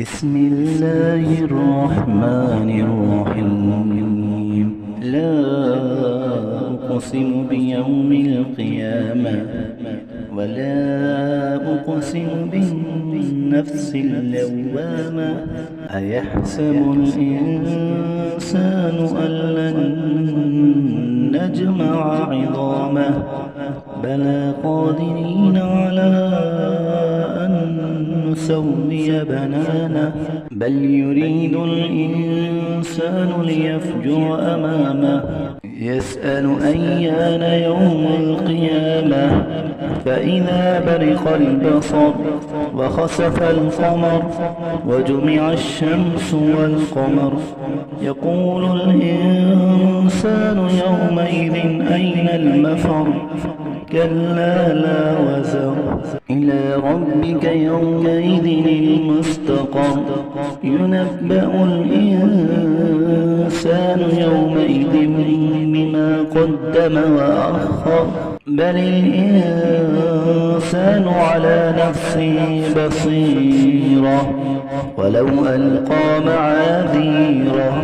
بسم الله الرحمن الرحيم. لا أقسم بيوم القيامة ولا أقسم بالنفس اللوامة. أيحسب الإنسان أن لن نجمع عظامه بلى قادرين على أن نسوي بنانه. بل يريد الإنسان ليفجر أمامه يسأل أيان يوم القيامة. فإذا برق البصر وخسف القمر وجمع الشمس والقمر يقول الإنسان يومئذ أين المفر. كلا لا وزر إلى ربك يومئذ المستقر. ينبأ الإنسان يومئذ بما قدم وأخر. بل الإنسان على نفسه بصيرة ولو ألقى معاذيره.